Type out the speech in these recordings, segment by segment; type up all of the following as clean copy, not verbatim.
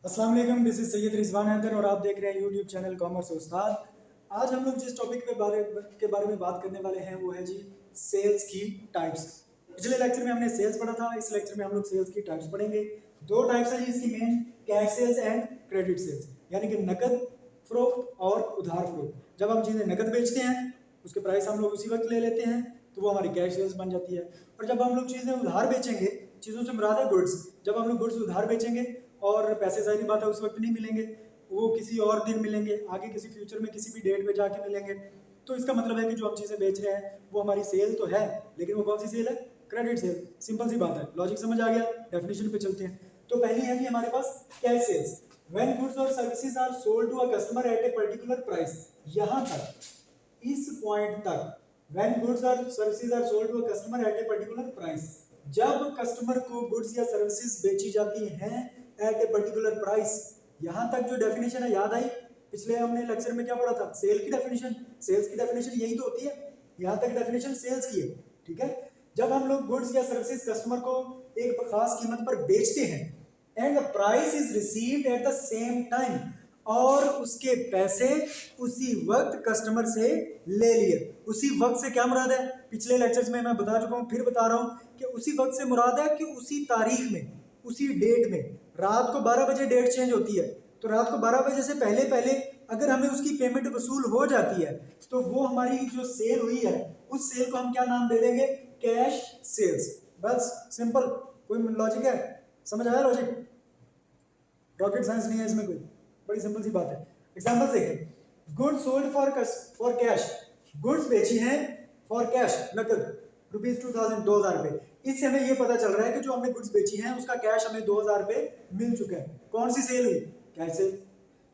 अस्सलाम वालेकुम, this is Syed Rizwan Haider और आप देख रहे हैं यूट्यूब चैनल कॉमर्स उस्ताद। आज हम लोग जिस टॉपिक के बारे में बात करने वाले हैं वो है जी सेल्स की टाइप्स। पिछले लेक्चर में हमने सेल्स पढ़ा था, इस लेक्चर में हम लोग सेल्स की टाइप्स पढ़ेंगे। दो टाइप्स है जी इसकी main, cash sales and credit sales, यानी कि नकद फरोख्त और उधार फरोख्त। जब हम चीज़ें नकद बेचते हैं उसके प्राइस हम लोग उसी वक्त ले लेते हैं तो वो हमारी कैश सेल्स बन जाती है। और जब हम लोग चीज़ें उधार बेचेंगे, चीज़ों से मुराद है गुड्स, जब हम लोग गुड्स उधार बेचेंगे और पैसे जाहिर बात है उस वक्त नहीं मिलेंगे, वो किसी और दिन मिलेंगे, आगे किसी फ्यूचर में किसी भी डेट पे जाके मिलेंगे। तो इसका मतलब है कि जो हम चीज़ें बेच रहे हैं वो हमारी सेल तो है, लेकिन वो कौन सी सेल है? Credit sale. सिंपल सी बात है, लॉजिक समझ आ गया। डेफिनेशन पे चलते हैं। तो पहली है कि हमारे पास कैश सेल्स, व्हेन गुड्स और services are sold to a customer at a particular price. यहाँ तक, इस पॉइंट तक, व्हेन गुड्स और services are sold to a customer at a particular price, जब कस्टमर को गुड्स या सर्विसेज बेची जाती हैं एट ए पर्टिकुलर प्राइस। यहां तक जो डेफिनेशन है याद आई? पिछले हमने लेक्चर में क्या पढ़ा था? सेल की डेफिनेशन। सेल्स की डेफिनेशन यही तो होती है, यहां तक डेफिनेशन सेल्स की है। ठीक है, जब हम लोग गुड्स या सर्विसेज कस्टमर को एक खास कीमत पर बेचते हैं and the price is received at the same time, और उसके पैसे उसी वक्त कस्टमर से ले लिए। उसी वक्त से क्या मुराद है? पिछले लेक्चर्स में मैं बता चुका हूं, फिर बता रहा हूं कि उसी वक्त से मुराद है कि उसी तारीख में, उसी डेट में। रात को 12 बजे डेट चेंज होती है, तो रात को 12 बजे से पहले पहले अगर हमें उसकी पेमेंट वसूल हो जाती है तो वो हमारी जो सेल हुई है उस सेल को हम क्या नाम दे देंगे? Cash sales. बस सिंपल। कोई लॉजिक है? समझ आया लॉजिक? रॉकेट साइंस नहीं है इसमें कोई, बड़ी सिंपल सी बात है। एग्जांपल देखें, goods sold for cash, goods बेची हैं फॉर कैश, नकद, ₹2000, 2000 रुपए। इससे हमें ये पता चल रहा है कि जो हमने गुड्स बेची हैं उसका कैश हमें 2000 रुपए मिल चुका है। कौन सी सेल हुई? Cash sale.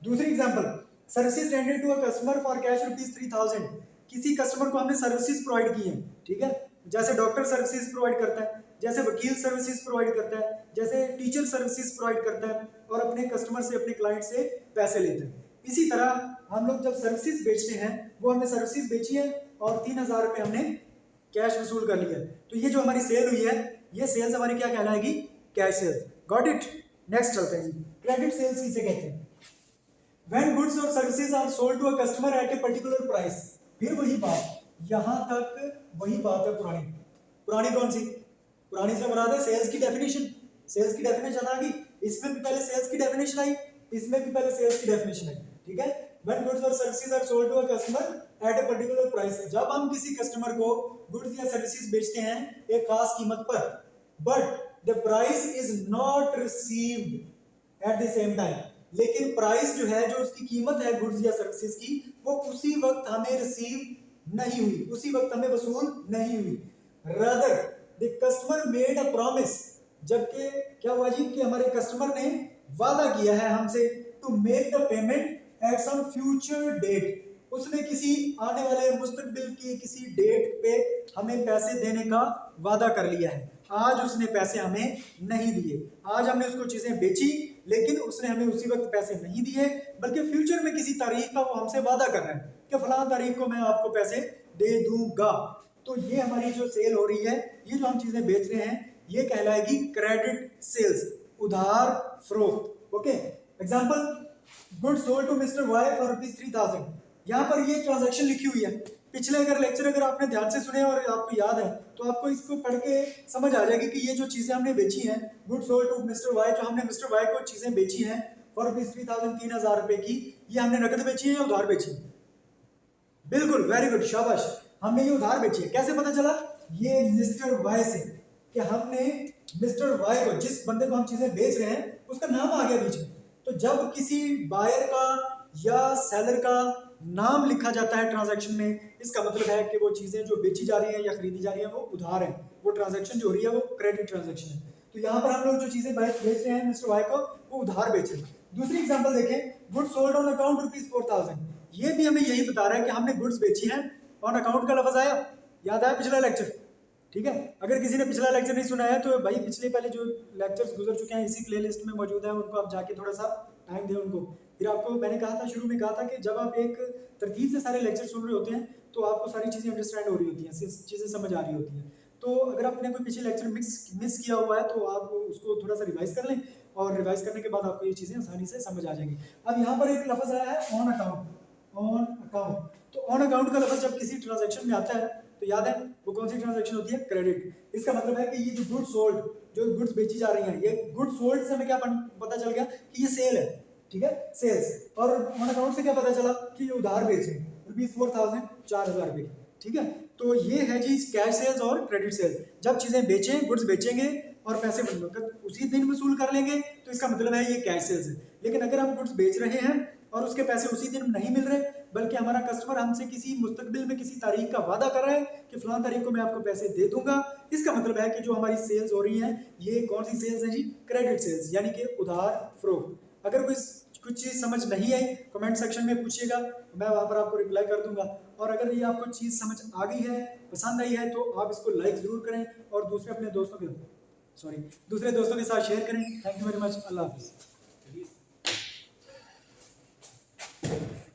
दूसरी example, services rendered to a customer for cash ₹3000, किसी कस्टमर को हमने सर्विसेज प्रोवाइड की है। ठीक है, जैसे डॉक्टर सर्विसेज प्रोवाइड करता है, जैसे वकील सर्विसेज प्रोवाइड करता है, जैसे टीचर सर्विसेज प्रोवाइड करता है और अपने कस्टमर से, अपने क्लाइंट से पैसे लेते हैं। इसी तरह हम लोग जब सर्विसेज बेचते हैं, वो हमने सर्विसेज बेची है और 3000 रुपए हमने कैश वसूल कर लिया है, तो ये जो हमारी सेल हुई है ये सेल्स हमारी क्या कहलाएगी? Cash sale. Got it? Next चलते हैं। क्रेडिट सेल्स किसे कहते हैं? When goods और services are sold to a customer at a particular price. फिर वही बात, यहां तक वही बात है पुरानी। पुरानी कौन सी? पुरानी से मुराद है सेल्स की डेफिनेशन। सेल्स की डेफिनेशन आ गई, इसमें भी पहले सेल्स की डेफिनेशन आई, इसमें भी पहले सेल्स की डेफिनेशन आई। ठीक है, when goods और services are sold to a customer at a particular price, जब हम किसी कस्टमर को गुड्स या सर्विसेज बेचते हैं एक खास कीमत पर, but the price is not received at the same time, लेकिन प्राइस जो है, जो उसकी कीमत है गुड्स या सर्विसेज की, वो उसी वक्त हमें रिसीव नहीं हुई, उसी वक्त हमें वसूल नहीं हुई। Rather the customer made a promise, जबकि क्या हुआ जी कि हमारे कस्टमर ने वादा किया है हमसे to make the payment at some future date, उसने किसी आने वाले मुस्तकबिल की किसी डेट पे हमें पैसे देने का वादा कर लिया है। आज उसने पैसे हमें नहीं दिए, आज हमने उसको चीजें बेची लेकिन उसने हमें उसी वक्त पैसे नहीं दिए, बल्कि फ्यूचर में किसी तारीख का वो हमसे वादा कर रहा है कि फलां तारीख को मैं आपको पैसे दे दूंगा। तो ये हमारी जो सेल हो रही है, ये जो हम चीजें बेच रहे हैं, ये कहलाएगी क्रेडिट सेल्स, उधार फरोख्त। Okay, example, goods sold to mister Y for ₹3000। यहाँ पर ये ट्रांजैक्शन लिखी हुई है। पिछले अगर लेक्चर अगर आपने ध्यान से सुने और आपको याद है तो आपको इसको पढ़ के समझ आ जाएगी कि ये जो चीजें हमने बेची हैं, good sold to mister Y, जो हमने मिस्टर वाई को चीजें बेची हैं फॉर ₹3000, 3000 रुपए की, ये हमने नकद बेची है या उधार बेची है? बिल्कुल, वेरी गुड, शाबाश, हमने ये उधार बेची है। कैसे पता चला? ये मिस्टर वाई से, कि हमने मिस्टर वाई को, जिस बंदे को हम चीजें बेच रहे हैं, उसका नाम आ गया बीच में। तो जब किसी बायर का या सेलर का नाम लिखा जाता है ट्रांजैक्शन में, इसका मतलब है कि वो चीजें जो बेची जा रही है या खरीदी जा रही है वो उधार है, वो ट्रांजैक्शन जो हो रही है वो क्रेडिट ट्रांजैक्शन है। तो यहाँ पर हम लोग जो चीजें बेच रहे हैं मिस्टर वाई को, वो उधार बेच रहे हैं। दूसरी एग्जांपल देखें, गुड्स सोल्ड ऑन अकाउंट ₹4000, ये भी हमें यही बता रहा है कि हमने गुड्स बेची हैं। ऑन अकाउंट का लफ्ज आया, याद आया पिछला लेक्चर? ठीक है, अगर किसी ने पिछला लेक्चर नहीं सुना है तो भाई पिछले पहले जो लेक्चर्स गुजर चुके हैं इसी प्लेलिस्ट में मौजूद है, उनको आप जाके थोड़ा सा टाइम दें उनको। फिर आपको मैंने कहा था, शुरू में कहा था कि जब आप एक तरतीब से सारे लेक्चर सुन रहे होते हैं तो आपको सारी चीज़ें अंडरस्टैंड हो रही होती हैं, चीज़ें समझ आ रही होती हैं। तो अगर आपने कोई पिछले लेक्चर मिस किया हुआ है तो आप उसको थोड़ा सा रिवाइज कर लें, और रिवाइज करने के बाद आपको ये चीज़ें आसानी से समझ आ जाएंगी। अब यहाँ पर एक लफ्ज़ आया है ऑन अकाउंट, ऑन अकाउंट। तो ऑन अकाउंट का लफ्ज़ जब किसी ट्रांजैक्शन में आता है तो याद है वो कौन सी ट्रांजैक्शन होती है? क्रेडिट। इसका मतलब है कि ये जो गुड्स सोल्ड, जो गुड्स बेची जा रही हैं, ये गुड्स सोल्ड से हमें क्या पता चल गया कि ये सेल है, ठीक है, सेल्स। और ऑन अकाउंट से क्या पता चला कि ये उधार बेचे ₹4000, 4000 रुपये की, ठीक है। तो ये है जी कैश सेल्स और क्रेडिट सेल्स। जब चीजें बेचें, गुड्स बेचेंगे और पैसे उसी दिन वसूल कर लेंगे तो इसका मतलब है ये कैश सेल्स है। लेकिन अगर हम गुड्स बेच रहे हैं और उसके पैसे उसी दिन नहीं मिल रहे, बल्कि हमारा कस्टमर हमसे किसी मुस्तकबिल में किसी तारीख का वादा कर रहा है कि फलां तारीख को मैं आपको पैसे दे दूंगा, इसका मतलब है कि जो हमारी सेल्स हो रही हैं ये कौन सी सेल्स है जी? क्रेडिट सेल्स, यानी कि उधार फरोख्त। अगर कोई कुछ चीज़ समझ नहीं आई कमेंट सेक्शन में पूछिएगा, मैं वहाँ पर आपको रिप्लाई कर दूंगा। और अगर ये आपको चीज़ समझ आ गई है, पसंद आई है, तो आप इसको लाइक ज़रूर करें और दूसरे दोस्तों के साथ शेयर करें। Thank you very much. अल्लाह हाफिज़।